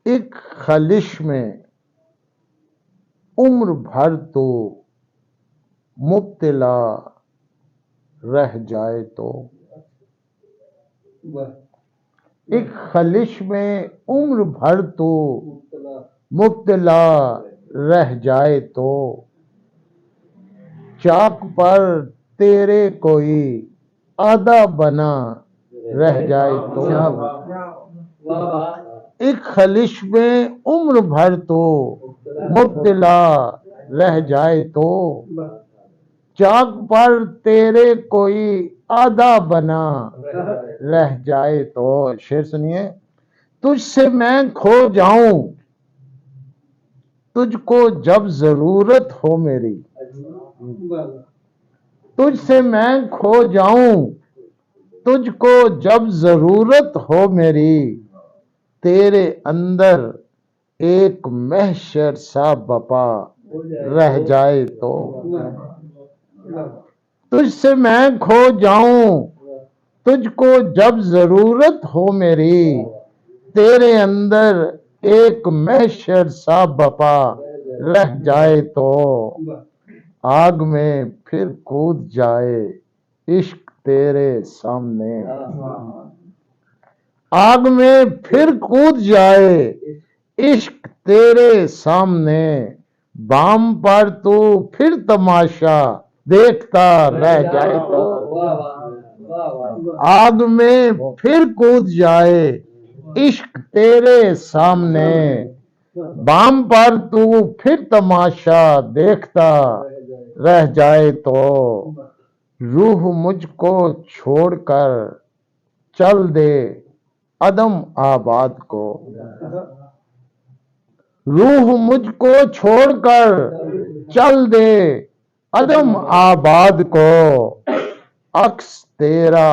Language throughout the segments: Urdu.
ایک خلش میں عمر بھر تو مبتلا رہ جائے تو، ایک خلش میں عمر بھر تو مبتلا رہ جائے تو، چاک پر تیرے کوئی آدھا بنا رہ جائے تو، ایک خلش میں عمر بھر تو مبتلا رہ جائے تو، چاک پر تیرے کوئی آدھا بنا رہ جائے تو۔ شعر سنیے۔ تجھ سے میں کھو جاؤں تجھ کو جب ضرورت ہو میری، تجھ سے میں کھو جاؤں تجھ کو جب ضرورت ہو میری، تیرے اندر ایک محشر سا بپا رہ جائے تو، تجھ سے میں کھو جاؤں تجھ کو جب ضرورت ہو میری، تیرے اندر ایک محشر سا بپا رہ جائے تو، آگ میں پھر کود جائے عشق تیرے سامنے، آگ میں پھر کود جائے عشق تیرے سامنے، بام پر تو پھر تماشا دیکھتا رہ جائے تو، آگ میں پھر کود جائے عشق تیرے سامنے، بام پر تو پھر تماشا دیکھتا رہ جائے تو، روح مجھ کو چھوڑ کر چل دے عدم آباد کو، روح مجھ کو چھوڑ کر چل دے عدم آباد کو، عکس تیرا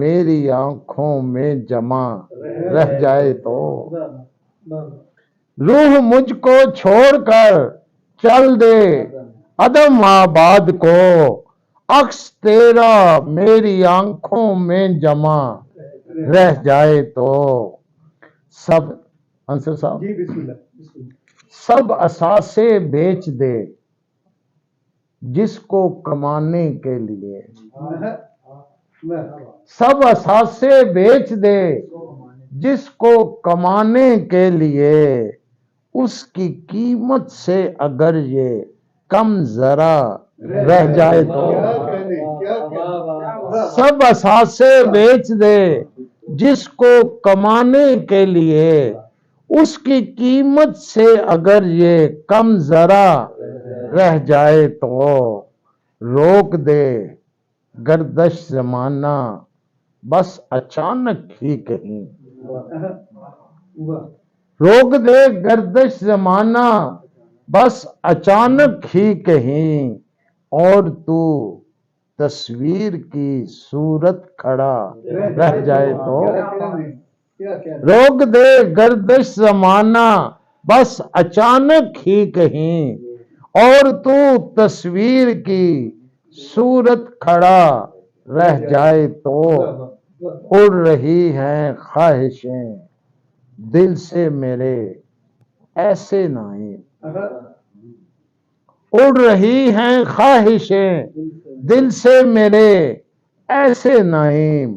میری آنکھوں میں جمع رہ جائے تو، روح مجھ کو چھوڑ کر چل دے عدم آباد کو، عکس تیرا میری آنکھوں میں جمع رہ جائے تو، سب انصر صاحب سب اثاثے بیچ دے جس کو کمانے کے لیے، سب اثاثے بیچ دے جس کو کمانے کے لیے، اس کی قیمت سے اگر یہ کم ذرا رہ جائے تو، سب اثاثے بیچ دے جس کو کمانے کے لیے، اس کی قیمت سے اگر یہ کم ذرا رہ جائے تو، روک دے گردش زمانہ بس اچانک ہی کہیں، روک دے گردش زمانہ بس اچانک ہی کہیں، اور تو تصویر کی صورت کھڑا رہ جائے تو، روک دے گردش زمانہ بس اچانک ہی کہیں، اور تو تصویر کی صورت کھڑا رہ جائے تو، اڑ رہی ہیں خواہشیں دل سے میرے ایسے نائم، اڑ رہی ہیں خواہشیں دل سے میرے ایسے نائم،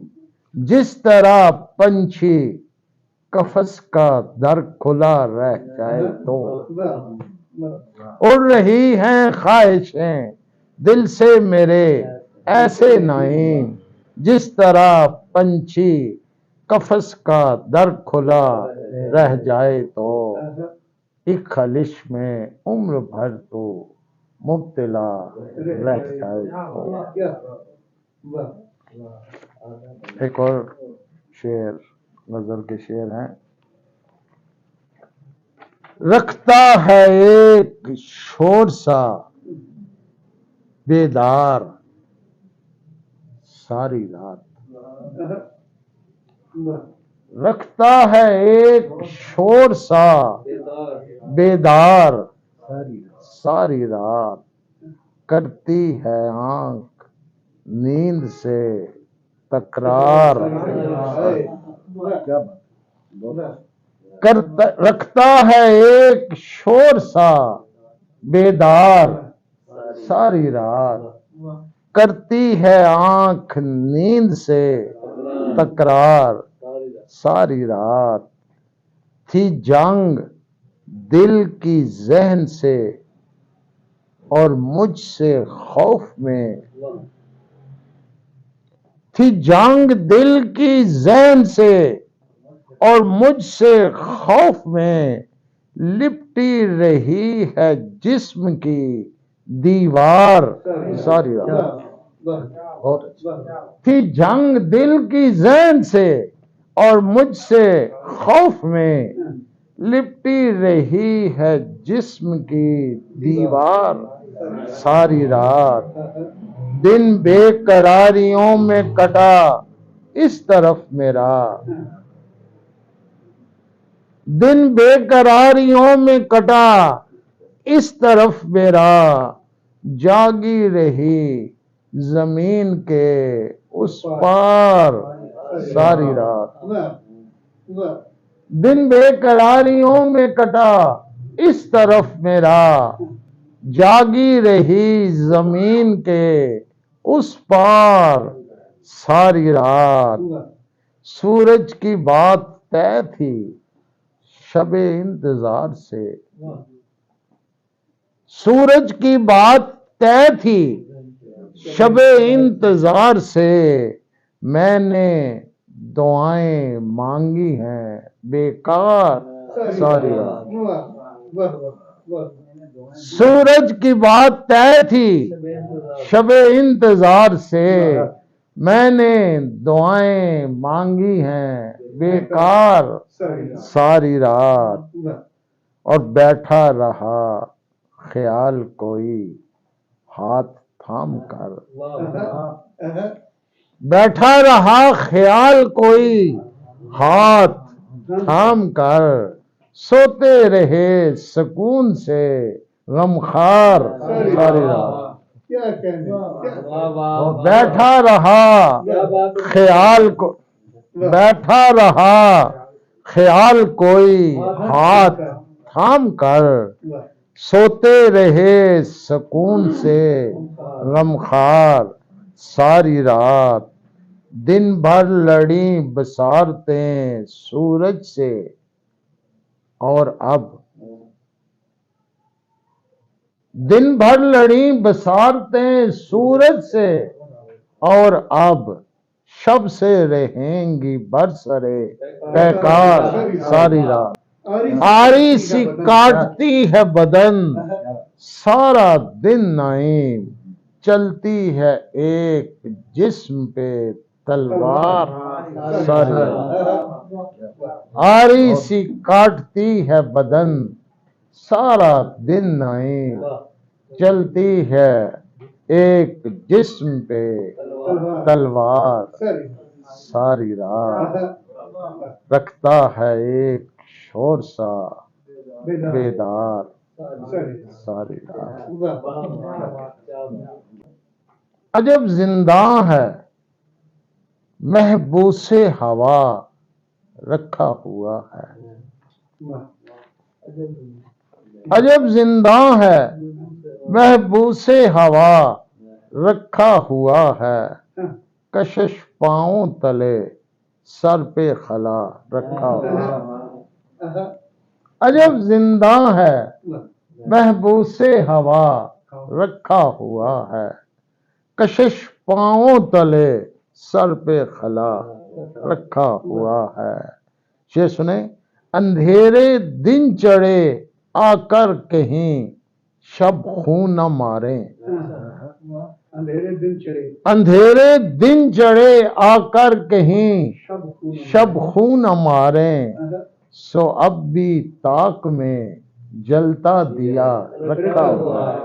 جس طرح پنچھی قفس کا در کھلا رہ جائے تو، اڑ رہی ہیں خواہشیں دل سے میرے ایسے نائم، جس طرح پنچھی قفس کا در کھلا رہ جائے تو، ایک خلش میں عمر بھر تو مبتلا رہ جائے تو۔ ایک اور شعر غزل کے شعر ہیں۔ رکھتا ہے ایک شور سا بیدار ساری رات، رکھتا ہے ایک شور سا بیدار ساری رات، کرتی ہے آنکھ نیند سے تکرار، رکھتا ہے ایک شور سا بیدار ساری رات، کرتی ہے آنکھ نیند سے تکرار ساری رات، تھی جنگ دل کی ذہن سے اور مجھ سے خوف میں، تھی جنگ دل کی ذہن سے اور مجھ سے خوف میں، لپٹی رہی ہے جسم کی دیوار ساری رات، تھی جنگ دل کی ذہن سے اور مجھ سے خوف میں، لپٹی رہی ہے جسم کی دیوار ساری رات، دن بے قراریوں میں کٹا اس طرف میرا، دن بے قراریوں میں کٹا اس طرف میرا، جاگی رہی زمین کے اس پار ساری رات، دن بے قراریوں میں کٹا اس طرف میرا، جاگی رہی زمین کے اس پار ساری رات، سورج کی بات طے تھی شب انتظار سے، سورج کی بات طے تھی شب انتظار سے، میں نے دعائیں مانگی ہیں بیکار ساری رات، سورج کی بات طے تھی شب انتظار سے، میں نے دعائیں مانگی ہیں بیکار ساری رات، اور بیٹھا رہا خیال کوئی ہاتھ تھام کر، بیٹھا رہا خیال کوئی ہاتھ تھام کر، سوتے رہے سکون سے غمخوار ساری رات، بیٹھا رہا خیال کو، بیٹھا رہا خیال کوئی ہاتھ تھام کر، سوتے رہے سکون سے غمخوار ساری رات، دن بھر لڑیں بصارتیں سورج سے اور اب، دن بھر لڑیں بصارتیں سورج سے اور اب، شب سے رہیں گی برسرے پیکار ساری رات، آری سی کاٹتی ہے بدن سارا دن نعیم، چلتی ہے ایک جسم پہ تلوار ساری رات، آری سی کاٹتی ہے بدن سارا دن نعیم، چلتی ہے ایک جسم پہ تلوار ساری رات، رکھتا ہے ایک شور سا بیدار ساری رات، عجب زنداں ہے محبوس ہوا رکھا ہوا ہے، عجب زنداں ہے محبوس ہوا رکھا ہوا ہے، کشش پاؤں تلے سر پہ خلا رکھا ہوا ہے، عجب زنداں ہے محبوس ہوا رکھا ہوا ہے، کشش پاؤں تلے سر پہ خلا رکھا ہوا ہے، یہ سنیں، اندھیرے دن چڑھے آ کر کہیں شب خون نہ ماریں، اندھیرے دن چڑھے آ کر کہیں شب خون نہ ماریں، سو اب بھی طاق میں جلتا دیا رکھا ہوا ہے،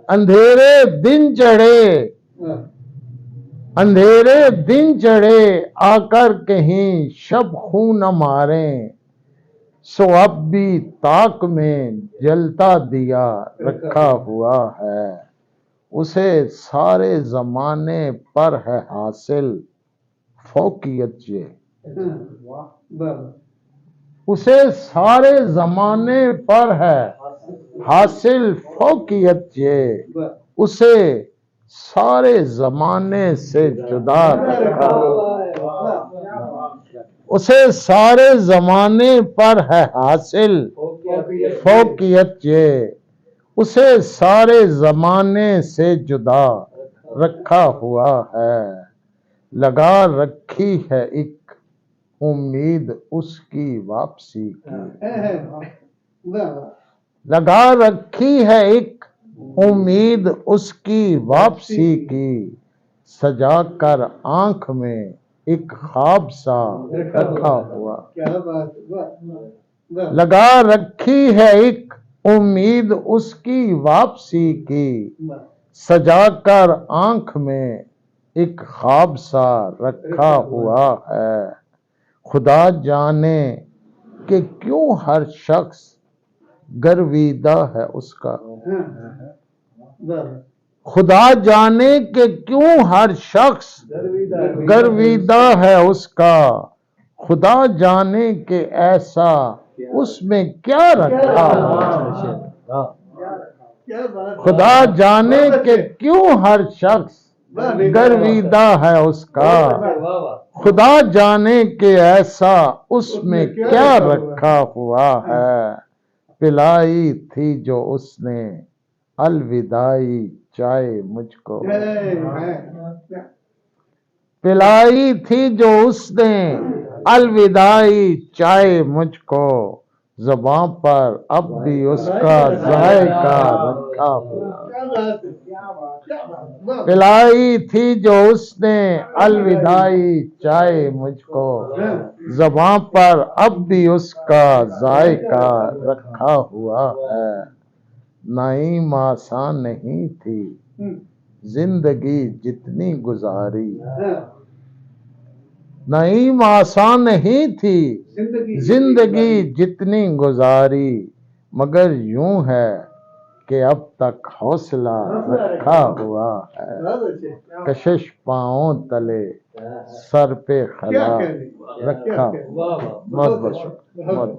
اندھیرے دن چڑھے، اندھیرے دن چڑھے آ کر کہیں شب خون نہ ماریں، سو اب بھی طاق میں جلتا دیا رکھا ہوا ہے، اسے سارے زمانے پر ہے حاصل فوقیت یہ، اسے سارے زمانے پر ہے حاصل فوقیت یہ، اسے سارے زمانے سے جدا رکھا، اسے سارے زمانے پر ہے حاصل فوقیت یہ، اسے سارے زمانے سے جدا رکھا ہوا ہے، لگا رکھی ہے ایک امید اس کی واپسی کی، لگا رکھی ہے ایک امید اس کی واپسی کی، سجا کر آنکھ میں ایک خواب سا رکھا ہوا، لگا رکھی ہے ایک امید اس کی واپسی کی، سجا کر آنکھ میں ایک خواب سا رکھا ہوا ہے، خدا جانے کہ کیوں ہر شخص گرویدہ ہے اس کا، خدا جانے کہ کیوں ہر شخص گرویدہ ہے اس کا، خدا جانے کہ ایسا اس میں کیا رکھا، خدا جانے کہ کیوں ہر شخص گرویدہ ہے اس کا، خدا جانے کہ ایسا اس میں کیا رکھا ہوا ہے، پلائی تھی جو اس نے الوداعی چائے مجھ کو، پلائی تھی جو اس نے الوداعی چائے مجھ کو، زباں پر اب بھی اس کا ذائقہ رکھا ہوا، پلائی تھی جو اس نے الوداعی چائے مجھ کو، زباں پر اب بھی اس کا ذائقہ رکھا ہوا ہے، نعیم آسان نہیں تھی زندگی جتنی گزاری، نعیم آسان نہیں تھی زندگی جتنی گزاری، مگر یوں ہے کہ اب تک حوصلہ رکھا ہوا ہے، کشش پاؤں تلے سر پہ خلا رکھا، بہت بہت شکریہ، بہت